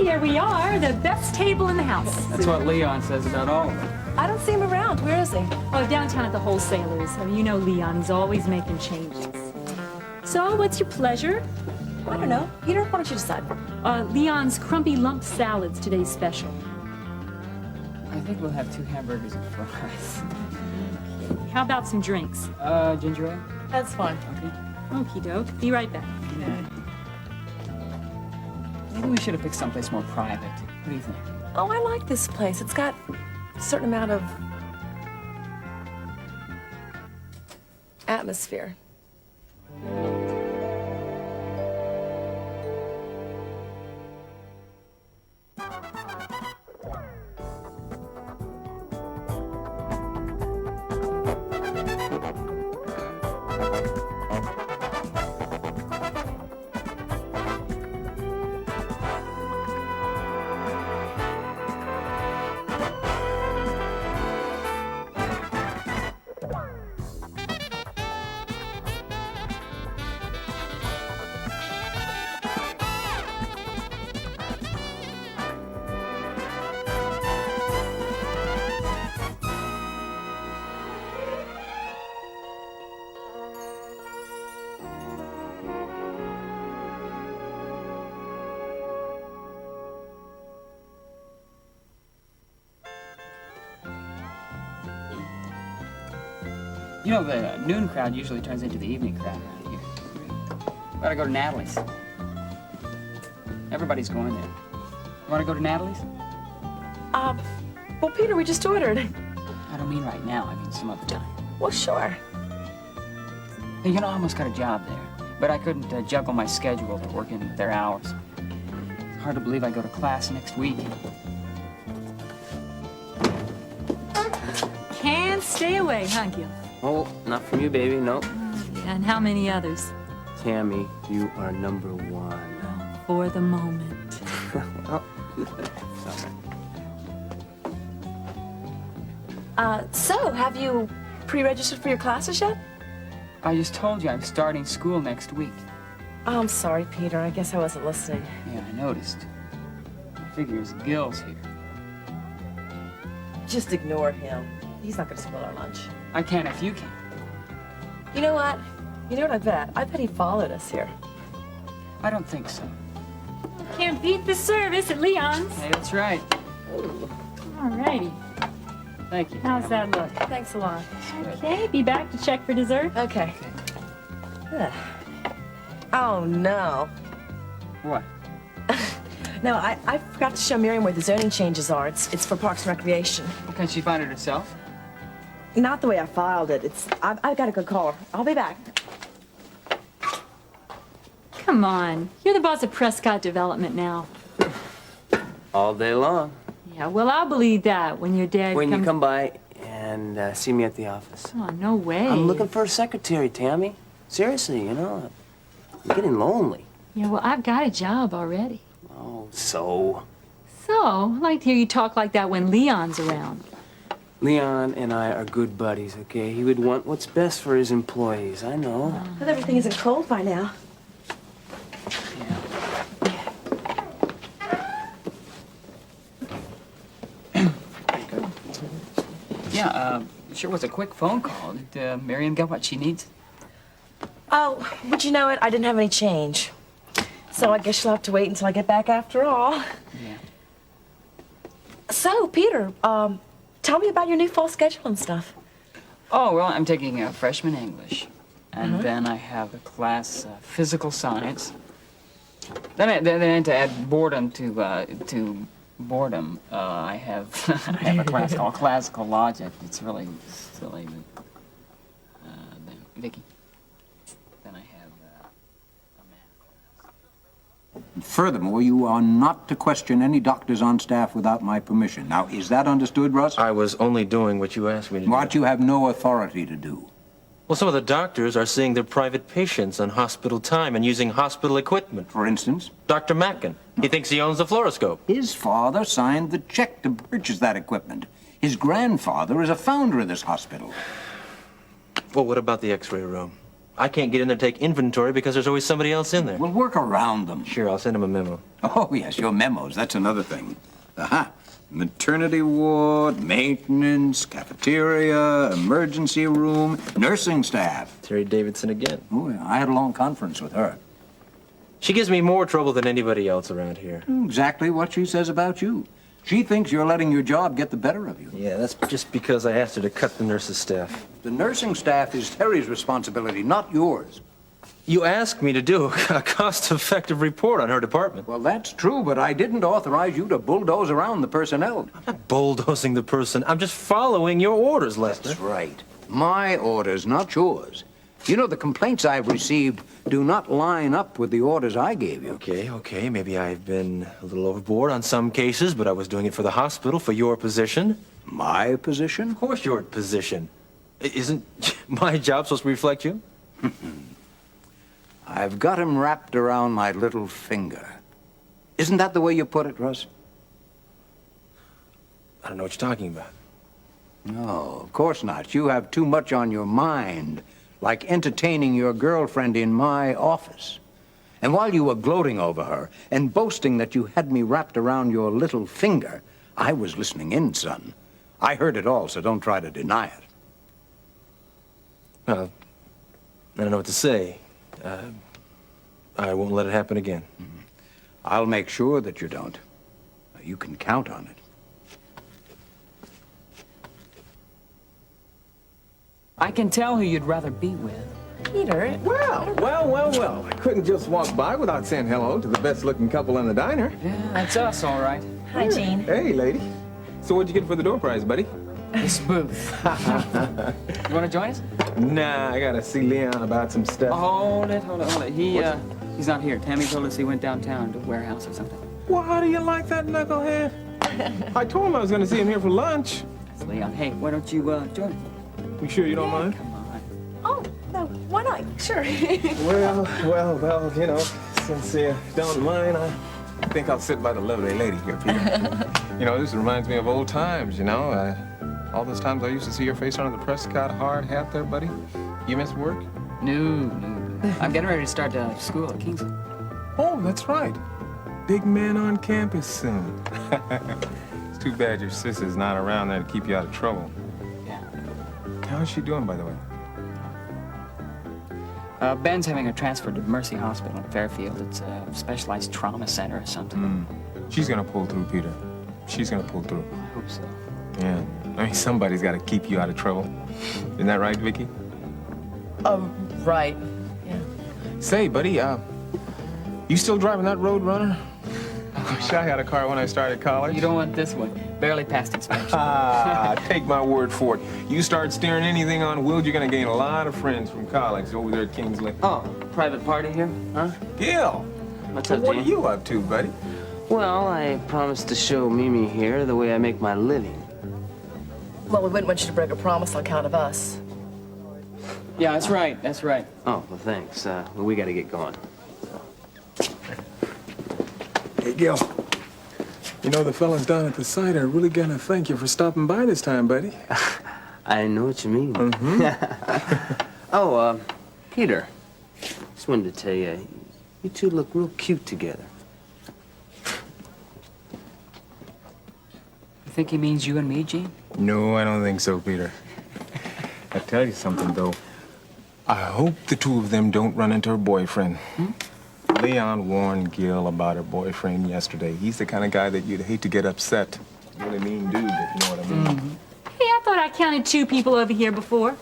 here we are, the best table in the house. That's what Leon says about all of it. I don't see him around. Where is he? Oh, downtown at the wholesalers. Oh, you know Leon, he's always making changes. So, what's your pleasure? I don't know. Peter, why don't you decide? Leon's Crumpy Lump Salad's today's special. I think we'll have 2 hamburgers and fries. How about some drinks? Ginger ale? That's fine. Okay. Okie doke. Be right back. Maybe we should have picked someplace more private. What do you think? Oh, I like this place. It's got a certain amount of atmosphere. You know, the noon crowd usually turns into the evening crowd around here. We gotta go to Natalie's. Everybody's going there. You wanna go to Natalie's? Well, Peter, we just ordered. I don't mean right now, I mean some other time. Well, sure. Hey, you know, I almost got a job there, but I couldn't juggle my schedule to work in their hours. It's hard to believe I go to class next week. Can't stay away, huh, Gil? Oh, not from you, baby, no. And how many others? Tammy, you are number 1. For the moment. Well, sorry. So, have you pre-registered for your classes yet? I just told you I'm starting school next week. Oh, I'm sorry, Peter. I guess I wasn't listening. Yeah, I noticed. I figures Gil's here. Just ignore him. He's not gonna spoil our lunch. I can if you can. You know what? You know what I bet? I bet he followed us here. I don't think so. Can't beat the service at Leon's. Hey, that's right. Alrighty. Thank you. How's that look? Thanks a lot. Okay, be back to check for dessert. Okay. Ugh. Oh, no. What? No, I forgot to show Miriam where the zoning changes are. It's for Parks and Recreation. Well, can't she find it herself? Not the way I filed it. I've got to go call her. I'll be back. Come on. You're the boss of Prescott Development now. All day long. Yeah, well, I'll believe that when your dad When comes... you come by and see me at the office. Oh, no way. I'm looking for a secretary, Tammy. Seriously, you know, I'm getting lonely. Yeah, well, I've got a job already. Oh, so? So, I'd like to hear you talk like that when Leon's around. Leon and I are good buddies, okay? He would want what's best for his employees, I know. But everything isn't cold by now. Yeah, it sure was a quick phone call. Did Miriam get what she needs? Oh, would you know it? I didn't have any change. So I guess you'll have to wait until I get back after all. Yeah. So, Peter, tell me about your new fall schedule and stuff. Oh, well, I'm taking freshman English. And then I have a class, physical science. Then to add boredom to boredom, I have I have a class called classical logic. It's really silly. But, then Vicky. Then I have a math class. Furthermore, you are not to question any doctors on staff without my permission. Now, is that understood, Russ? I was only doing what you asked me to do. What you have no authority to do. Well, some of the doctors are seeing their private patients on hospital time and using hospital equipment. For instance, Dr. Mackin, he thinks he owns the fluoroscope. his father signed the check to purchase that equipment. His grandfather is a founder of this hospital. Well, what about the x-ray room? I can't get in there to take inventory because there's always somebody else in there. We'll work around them. Sure, I'll send him a memo. Oh, yes, your memos. That's another thing. Aha. Maternity ward, maintenance, cafeteria, emergency room, nursing staff. Terry Davidson again. Oh, yeah, I had a long conference with her. She gives me more trouble than anybody else around here. Exactly what she says about you. She thinks you're letting your job get the better of you. Yeah, that's just because I asked her to cut the nurses' staff. The nursing staff is Terry's responsibility, not yours. You asked me to do a cost-effective report on her department. Well, that's true, but I didn't authorize you to bulldoze around the personnel. I'm not bulldozing the person. I'm just following your orders, Lester. That's right. My orders, not yours. You know, the complaints I've received do not line up with the orders I gave you. Okay. Maybe I've been a little overboard on some cases, but I was doing it for the hospital, for your position. My position? Of course, your position. Isn't my job supposed to reflect you? I've got him wrapped around my little finger. Isn't that the way you put it, Russ? I don't know what you're talking about. No, of course not. You have too much on your mind, like entertaining your girlfriend in my office. And while you were gloating over her and boasting that you had me wrapped around your little finger, I was listening in, son. I heard it all, so don't try to deny it. Well, I don't know what to say. I won't let it happen again. I'll make sure that you don't. You can count on it. I can tell who you'd rather be with. Peter, Well. I couldn't just walk by without saying hello to the best-looking couple in the diner. Yeah, that's us, all right. hi, Jean. Hey, lady. So what'd you get for the door prize, buddy? This booth. You want to join us? Nah, I gotta see Leon about some stuff. Hold it. He's not here. Tammy told us he went downtown to a warehouse or something. Well, how do you like that knucklehead? I told him I was gonna see him here for lunch. That's Leon. Hey, why don't you join us? You sure you don't mind? Come on. Oh, no, why not? Sure. Well, you know, since you don't mind, I think I'll sit by the lovely lady here, Peter. You know, this reminds me of old times, you know. All those times I used to see your face under the Prescott hard hat there, buddy. You miss work? No. I'm getting ready to start school at Kingsley. Oh, that's right. Big man on campus soon. It's too bad your sister's not around there to keep you out of trouble. Yeah. How's she doing, by the way? Ben's having her transferred to Mercy Hospital in Fairfield. It's a specialized trauma center or something. She's gonna pull through, Peter. She's gonna pull through. I hope so. Yeah. I mean, somebody's got to keep you out of trouble. Isn't that right, Vicky? Oh, right. Yeah. Say, buddy, you still driving that Roadrunner? I wish I had a car when I started college. You don't want this one. Barely passed inspection. Take my word for it. You start steering anything on wheels, you're gonna gain a lot of friends from college over there at Kingsley. Oh, private party here, huh? Gil, What's so up, what Gene? are you up to, buddy? Well, I promised to show Mimi here the way I make my living. Well, we wouldn't want you to break a promise on account of us. Yeah, that's right. That's right. Oh, well, thanks. We gotta get going. Hey, Gil. You know, the fellas down at the site are really gonna thank you for stopping by this time, buddy. I know what you mean. Oh, Peter. Just wanted to tell you, you two look real cute together. You think he means you and me, Gene? No, I don't think so, Peter. I tell you something, though. I hope the two of them don't run into her boyfriend. Leon warned Gil about her boyfriend yesterday. He's the kind of guy that you'd hate to get upset. Really mean dude, if you know what I mean. Hey, I thought I counted 2 people over here before.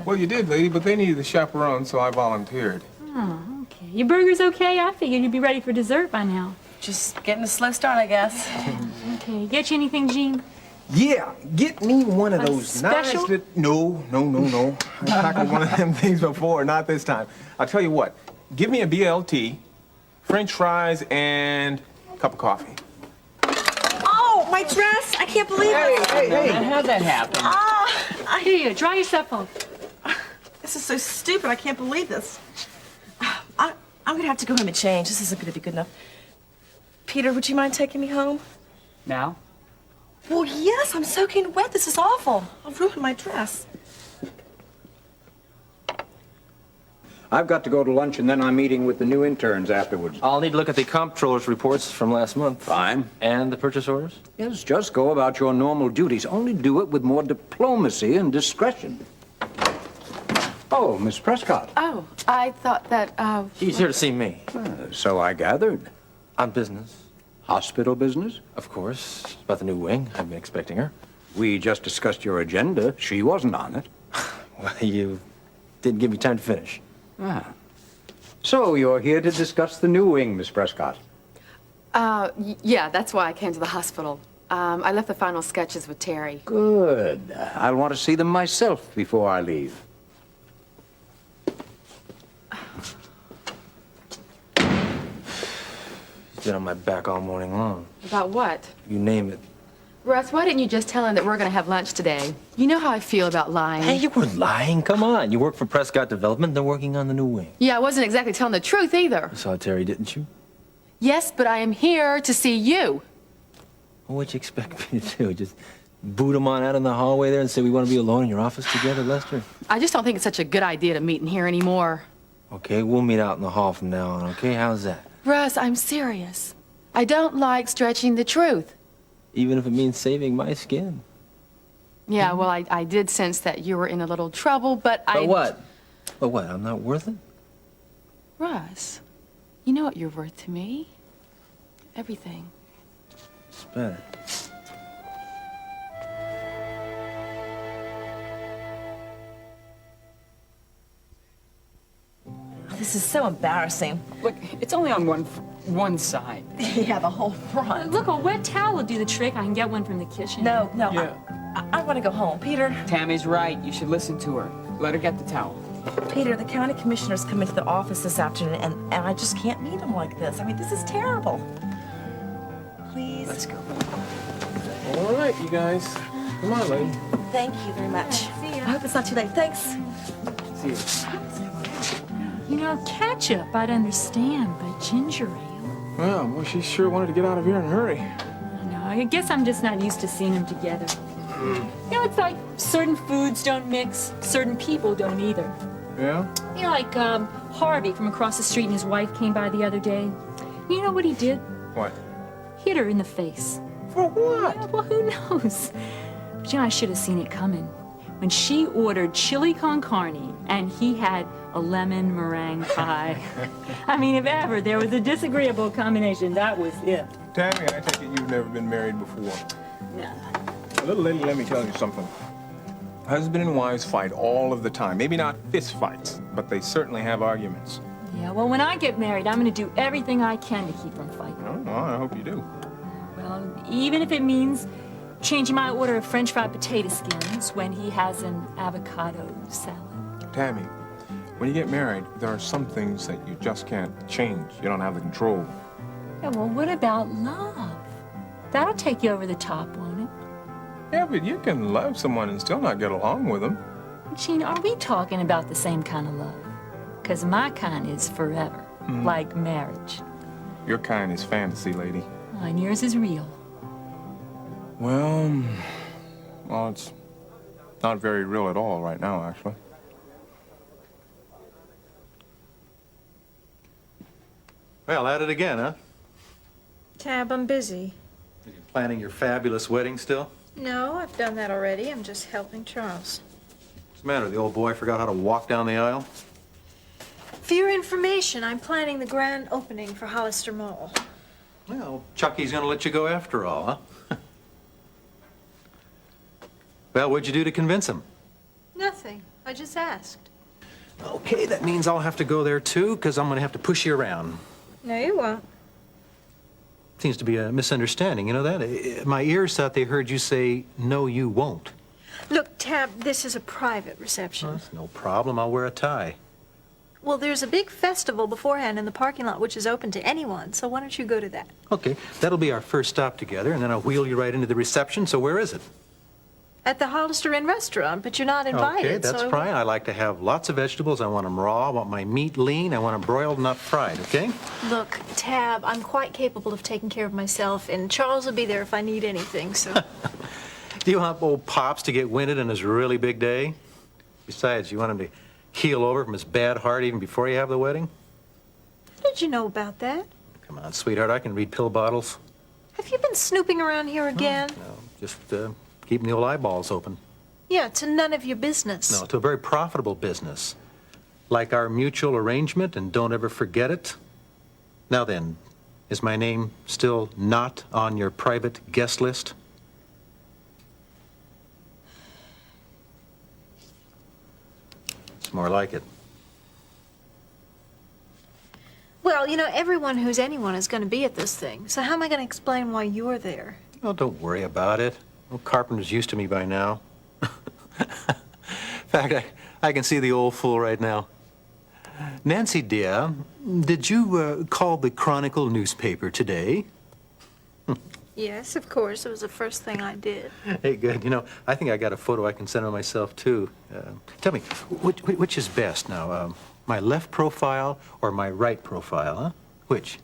Well, you did, lady, but they needed a chaperone, so I volunteered. Oh, okay. Your burger's okay? I figured you'd be ready for dessert by now. Just getting a slow start, I guess. Okay, get you anything, Gene? Yeah, get me one of A those special? nice little... No. I tackled one of them things before, not this time. I'll tell you what. Give me a BLT, French fries, and a cup of coffee. Oh, my dress! I can't believe it. Hey. How'd that happen? Here, dry yourself off. This is so stupid. I can't believe this. I'm gonna have to go home and change. This isn't gonna be good enough. Peter, would you mind taking me home? Now? Well, yes. I'm soaking wet. This is awful. I'll ruin my dress. I've got to go to lunch, and then I'm meeting with the new interns afterwards. I'll need to look at the comptroller's reports from last month. Fine. And the purchase orders? Yes, just go about your normal duties. Only do it with more diplomacy and discretion. Oh, Miss Prescott. Oh, I thought that, He's here to see me. So I gathered. On business. Hospital business? Of course. About the new wing. I've been expecting her. We just discussed your agenda. She wasn't on it. Well, you didn't give me time to finish. Ah. So you're here to discuss the new wing, Miss Prescott. yeah, that's why I came to the hospital. I left the final sketches with Terry. Good. I'll want to see them myself before I leave. He's been on my back all morning long. About what? You name it. Russ, why didn't you just tell him that we're gonna have lunch today? You know how I feel about lying. Hey, you weren't lying. Come on. You work for Prescott Development. They're working on the new wing. Yeah, I wasn't exactly telling the truth either. You saw Terry, didn't you? Yes, but I am here to see you. Well, what'd you expect me to do? Just boot him on out in the hallway there and say we want to be alone in your office together, Lester? I just don't think it's such a good idea to meet in here anymore. Okay, we'll meet out in the hall from now on, okay? How's that? Russ, I'm serious. I don't like stretching the truth. Even if it means saving my skin. Yeah, well, I did sense that you were in a little trouble, but I... But what? But what, I'm not worth it? Russ, you know what you're worth to me. Everything. It's better. This is so embarrassing. Look, it's only on one side. Yeah, the whole front. Look, a wet towel will do the trick. I can get one from the kitchen. No, Yeah. I want to go home. Peter, Tammy's right. You should listen to her. Let her get the towel. Peter, the county commissioners come into the office this afternoon, and I just can't meet them like this. I mean, this is terrible. Please. Let's go. All right, you guys. Come on, lady. Thank you very much. See ya. I hope it's not too late. Thanks. See you. You know, ketchup, I'd understand, but ginger ale? Well, boy, she sure wanted to get out of here in a hurry. I know, I guess I'm just not used to seeing them together. You know, it's like certain foods don't mix, certain people don't either. Yeah? You know, like Harvey from across the street and his wife came by the other day. You know what he did? What? Hit her in the face. For what? Yeah, well, who knows? But you know, I should have seen it coming. When she ordered chili con carne and he had a lemon meringue pie. I mean, if ever there was a disagreeable combination, that was it. Tammy, I take it you've never been married before. No. Little lady, let me tell you something. Husband and wives fight all of the time. Maybe not fist fights, but they certainly have arguments. Yeah, well, when I get married, I'm going to do everything I can to keep from fighting. Oh, I hope you do. Well, even if it means changing my order of French fried potato skins when he has an avocado salad. Tammy, when you get married, there are some things that you just can't change. You don't have the control. Yeah, well, what about love? That'll take you over the top, won't it? Yeah, but you can love someone and still not get along with them. Gene, are we talking about the same kind of love? Because my kind is forever, like marriage. Your kind is fantasy, lady. And yours is real. Well, it's not very real at all right now, actually. Well, at it again, huh? Tab, I'm busy. Are you planning your fabulous wedding still? No, I've done that already. I'm just helping Charles. What's the matter? The old boy forgot how to walk down the aisle? For your information, I'm planning the grand opening for Hollister Mall. Well, Chucky's gonna let you go after all, huh? Well, what'd you do to convince him? Nothing. I just asked. Okay, that means I'll have to go there too, because I'm gonna have to push you around. No, you won't. Seems to be a misunderstanding, you know that? My ears thought they heard you say, no, you won't. Look, Tab, this is a private reception. That's no problem, I'll wear a tie. Well, there's a big festival beforehand in the parking lot which is open to anyone, so why don't you go to that? Okay, that'll be our first stop together, and then I'll wheel you right into the reception, so where is it? At the Hollister Inn restaurant, but you're not invited. Okay, that's so fine. I like to have lots of vegetables. I want them raw. I want my meat lean. I want them broiled, not fried, okay? Look, Tab, I'm quite capable of taking care of myself, and Charles will be there if I need anything, so... Do you want old Pops to get winded on his really big day? Besides, you want him to keel over from his bad heart even before you have the wedding? How did you know about that? Come on, sweetheart, I can read pill bottles. Have you been snooping around here again? No, just keeping the old eyeballs open. Yeah, to none of your business. No, to a very profitable business. Like our mutual arrangement, and don't ever forget it. Now then, is my name still not on your private guest list? It's more like it. Well, you know, everyone who's anyone is going to be at this thing. So how am I going to explain why you're there? Oh, don't worry about it. Well, Carpenter's used to me by now. In fact, I can see the old fool right now. Nancy, dear, did you call the Chronicle newspaper today? Yes, of course. It was the first thing I did. Hey, good. You know, I think I got a photo I can send on myself, too. Tell me, which is best now? My left profile or my right profile, huh? Which?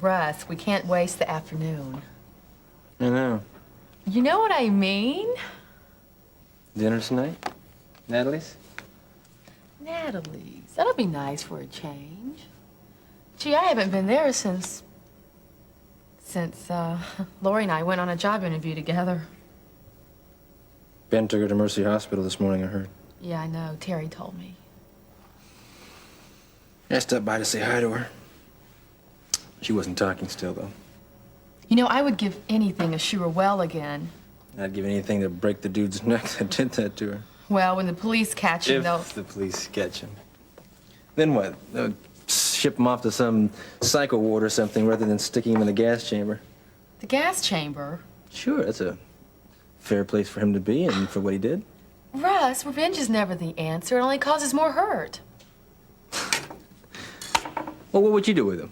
Russ, we can't waste the afternoon. I know. You know what I mean? Dinner tonight? Natalie's? Natalie's. That'll be nice for a change. Gee, I haven't been there since Lori and I went on a job interview together. Ben took her to Mercy Hospital this morning, I heard. Yeah, I know. Terry told me. I stopped by to say hi to her. She wasn't talking still, though. You know, I would give anything if she were well again. I'd give anything to break the dude's neck that did that to her. Well, when the police catch him, they'll... If the police catch him. Then what? They'll ship him off to some psycho ward or something rather than sticking him in the gas chamber. The gas chamber? Sure, that's a fair place for him to be and for what he did. Russ, revenge is never the answer. It only causes more hurt. Well, what would you do with him?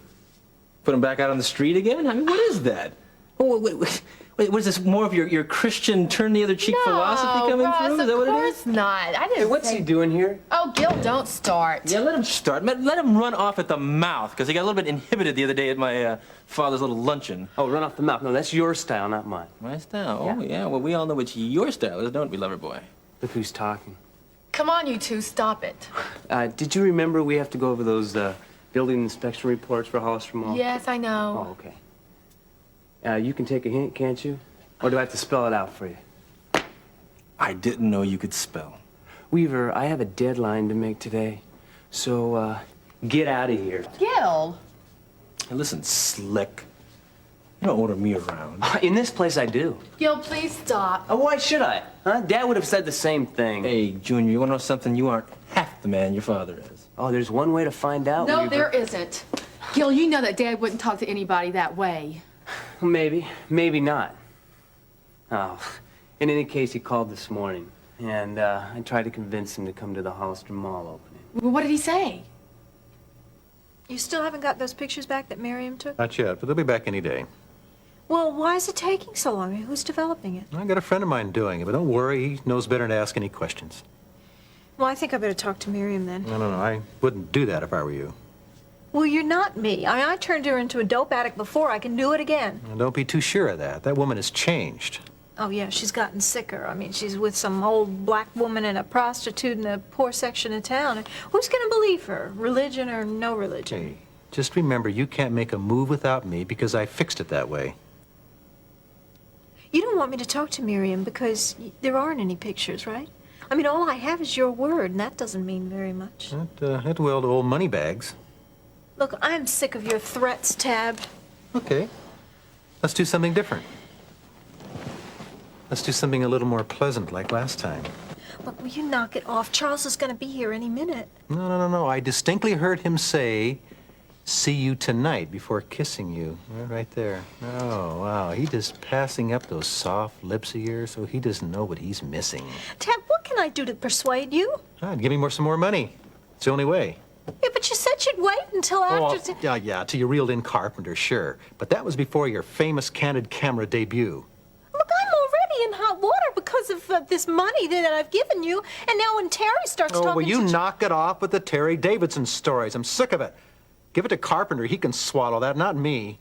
Put him back out on the street again? I mean, what is that? Oh, wait, what is this, more of your Christian turn-the-other-cheek philosophy coming Russ, through? Is that what it is? of course not. I didn't Hey, what's say... he doing here? Oh, Gil, don't start. Yeah, let him start. Let him run off at the mouth, because he got a little bit inhibited the other day at my father's little luncheon. Oh, run off the mouth. No, that's your style, not mine. My style? Oh, yeah. Well, we all know what your style is, don't we, lover boy? Look who's talking. Come on, you two, stop it. Did you remember we have to go over those building inspection reports for Hollister Mall? Yes, I know. Oh, okay. You can take a hint, can't you? Or do I have to spell it out for you? I didn't know you could spell. Weaver, I have a deadline to make today. So, get out of here. Gil. Hey, listen, Slick. You don't order me around. In this place, I do. Gil, please stop. Oh, why should I? Huh? Dad would have said the same thing. Hey, Junior, you want to know something? You aren't half the man your father is. Oh, there's one way to find out, No, Weaver. there isn't. Gil, you know that Dad wouldn't talk to anybody that way. Maybe. Maybe not. Oh, in any case, he called this morning. And I tried to convince him to come to the Hollister Mall opening. Well, what did he say? You still haven't got those pictures back that Miriam took? Not yet, but they'll be back any day. Well, why is it taking so long? Who's developing it? I got a friend of mine doing it, but don't worry, he knows better than to ask any questions. Well, I think I better talk to Miriam then. No, I wouldn't do that if I were you. Well, you're not me. I turned her into a dope addict before. I can do it again. Now, don't be too sure of that. That woman has changed. Oh, yeah, she's gotten sicker. I mean, she's with some old black woman and a prostitute in a poor section of town. Who's going to believe her, religion or no religion? Hey, just remember, you can't make a move without me because I fixed it that way. You don't want me to talk to Miriam because there aren't any pictures, right? I mean, all I have is your word, and that doesn't mean very much. It will to old money bags. Look, I'm sick of your threats, Tab. Okay. Let's do something different. Let's do something a little more pleasant like last time. Look, will you knock it off? Charles is going to be here any minute. No. I distinctly heard him say, "See you tonight," before kissing you. Right there. Oh, wow. He just passing up those soft lips of yours so he doesn't know what he's missing. Tab, what can I do to persuade you? Give me some more money. It's the only way. Yeah, but you said you'd wait until after... Yeah, till you reeled in Carpenter, sure. But that was before your famous candid camera debut. Look, I'm already in hot water because of this money that I've given you, and now when Terry starts talking Oh, will you to... knock it off with the Terry Davidson stories? I'm sick of it. Give it to Carpenter. He can swallow that, not me.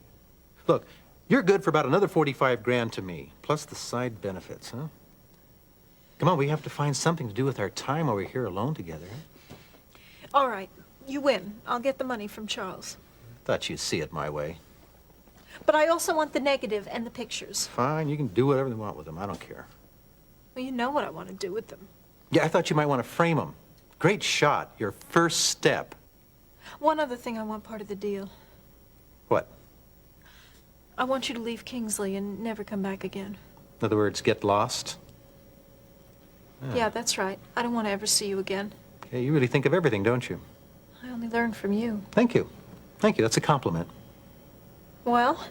Look, you're good for about another 45 grand to me, plus the side benefits, huh? Come on, we have to find something to do with our time while we're here alone together. All right, you win. I'll get the money from Charles. Thought you'd see it my way. But I also want the negative and the pictures. Fine, you can do whatever you want with them. I don't care. Well, you know what I want to do with them. Yeah, I thought you might want to frame them. Great shot. Your first step. One other thing I want part of the deal. What? I want you to leave Kingsley and never come back again. In other words, get lost? Yeah, that's right. I don't want to ever see you again. Okay, you really think of everything, don't you? I only learned from you. Thank you. Thank you. That's a compliment. Well,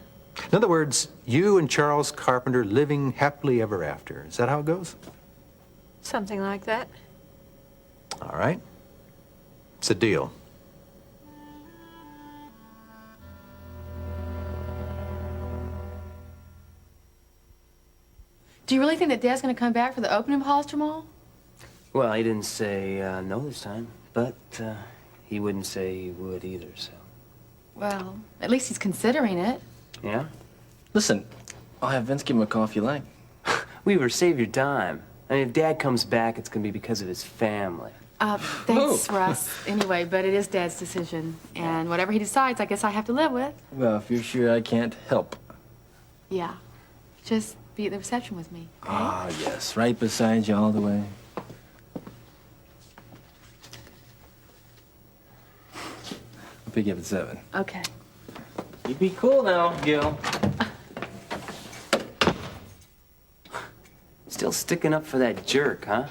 In other words, you and Charles Carpenter living happily ever after. Is that how it goes? something like that. All right. It's a deal. Do you really think that Dad's going to come back for the opening of Hollister Mall? Well, he didn't say no this time, but he wouldn't say he would either, so. Well, at least he's considering it. Yeah? Listen, I'll have Vince give him a call if you like. Weaver, save your dime. I mean, if Dad comes back, it's going to be because of his family. Thanks, Russ. Anyway, but it is Dad's decision. And whatever he decides, I guess I have to live with. Well, if you're sure I can't help. Yeah. Just be at the reception with me, okay? Ah, yes, right beside you all the way. I'll pick you up at 7. Okay. You be cool now, Gil. Still sticking up for that jerk, huh?